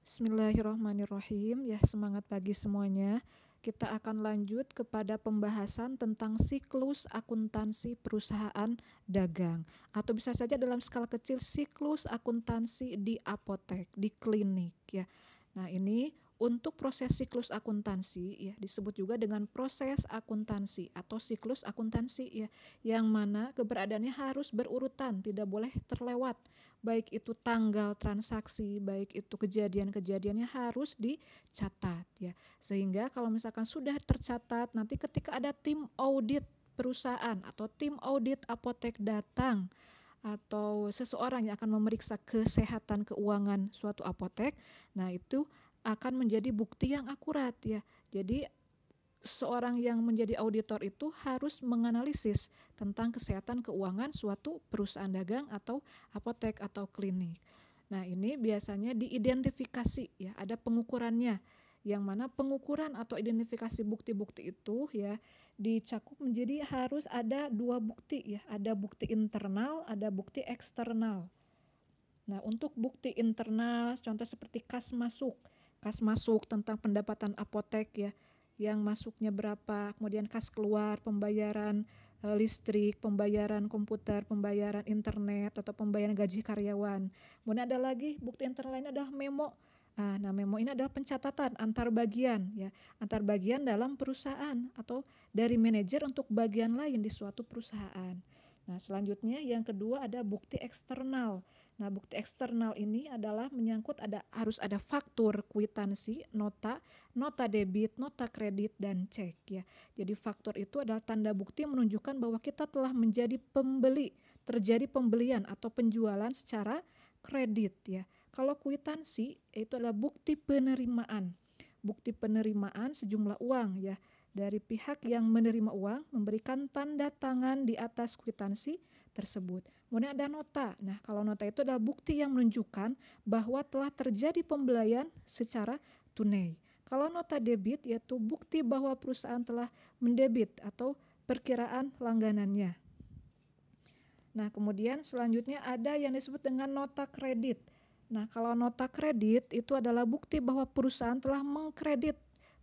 Bismillahirrahmanirrahim. Ya, semangat pagi semuanya. Kita akan lanjut kepada pembahasan tentang siklus akuntansi perusahaan dagang. Atau bisa saja dalam skala kecil siklus akuntansi di apotek, di klinik ya. Nah, ini untuk proses siklus akuntansi ya disebut juga dengan proses akuntansi atau siklus akuntansi ya, yang mana keberadaannya harus berurutan, tidak boleh terlewat. Baik itu tanggal transaksi, baik itu kejadian-kejadiannya harus dicatat ya. Sehingga kalau misalkan sudah tercatat, nanti ketika ada tim audit perusahaan atau tim audit apotek datang atau seseorang yang akan memeriksa kesehatan keuangan suatu apotek, nah itu akan menjadi bukti yang akurat ya. Jadi seorang yang menjadi auditor itu harus menganalisis tentang kesehatan keuangan suatu perusahaan dagang atau apotek atau klinik. Nah, ini biasanya diidentifikasi ya, ada pengukurannya. Yang mana pengukuran atau identifikasi bukti-bukti itu ya dicakup menjadi harus ada dua bukti ya, ada bukti internal, ada bukti eksternal. Nah, untuk bukti internal contoh seperti kas masuk tentang pendapatan apotek ya, yang masuknya berapa, kemudian kas keluar, pembayaran listrik, pembayaran komputer, pembayaran internet, atau pembayaran gaji karyawan. Kemudian ada lagi bukti internal lainnya adalah memo. Nah, memo ini adalah pencatatan antar bagian ya, antar bagian dalam perusahaan atau dari manajer untuk bagian lain di suatu perusahaan. Nah, selanjutnya yang kedua ada bukti eksternal. Nah, bukti eksternal ini adalah menyangkut harus ada faktur, kwitansi, nota debit, nota kredit, dan cek ya. Jadi faktur itu adalah tanda bukti menunjukkan bahwa kita telah menjadi pembeli, terjadi pembelian atau penjualan secara kredit ya. Kalau kwitansi itu adalah bukti penerimaan. Bukti penerimaan sejumlah uang ya, dari pihak yang menerima uang memberikan tanda tangan di atas kwitansi tersebut. Kemudian ada nota. Nah, kalau nota itu adalah bukti yang menunjukkan bahwa telah terjadi pembelian secara tunai. Kalau nota debit yaitu bukti bahwa perusahaan telah mendebit atau perkiraan langganannya. Nah, kemudian selanjutnya ada yang disebut dengan nota kredit. Nah, kalau nota kredit itu adalah bukti bahwa perusahaan telah mengkredit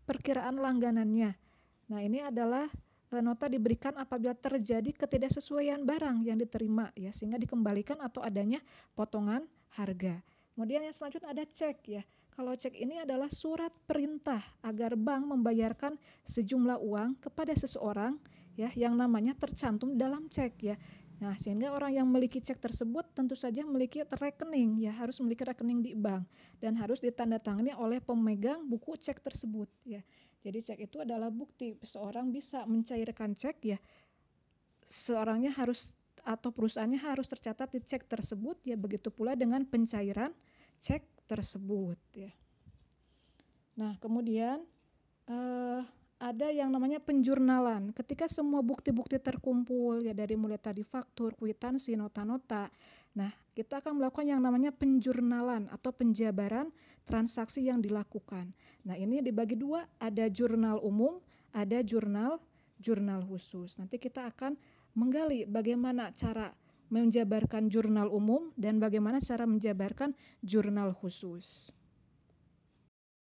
perkiraan langganannya. Nah, ini adalah nota diberikan apabila terjadi ketidaksesuaian barang yang diterima ya, sehingga dikembalikan atau adanya potongan harga. Kemudian yang selanjutnya ada cek ya. Kalau cek ini adalah surat perintah agar bank membayarkan sejumlah uang kepada seseorang ya yang namanya tercantum dalam cek ya. Nah, sehingga orang yang memiliki cek tersebut tentu saja memiliki rekening ya, harus memiliki rekening di bank dan harus ditandatangani oleh pemegang buku cek tersebut ya. Jadi cek itu adalah bukti seorang bisa mencairkan cek ya. Seorangnya harus atau perusahaannya harus tercatat di cek tersebut ya, begitu pula dengan pencairan cek tersebut ya. Nah, kemudian ada yang namanya penjurnalan. Ketika semua bukti-bukti terkumpul ya, dari mulai tadi faktur, kwitansi, nota-nota. Nah, kita akan melakukan yang namanya penjurnalan atau penjabaran transaksi yang dilakukan. Nah, ini dibagi dua, ada jurnal umum, ada jurnal khusus. Nanti kita akan menggali bagaimana cara menjabarkan jurnal umum dan bagaimana cara menjabarkan jurnal khusus.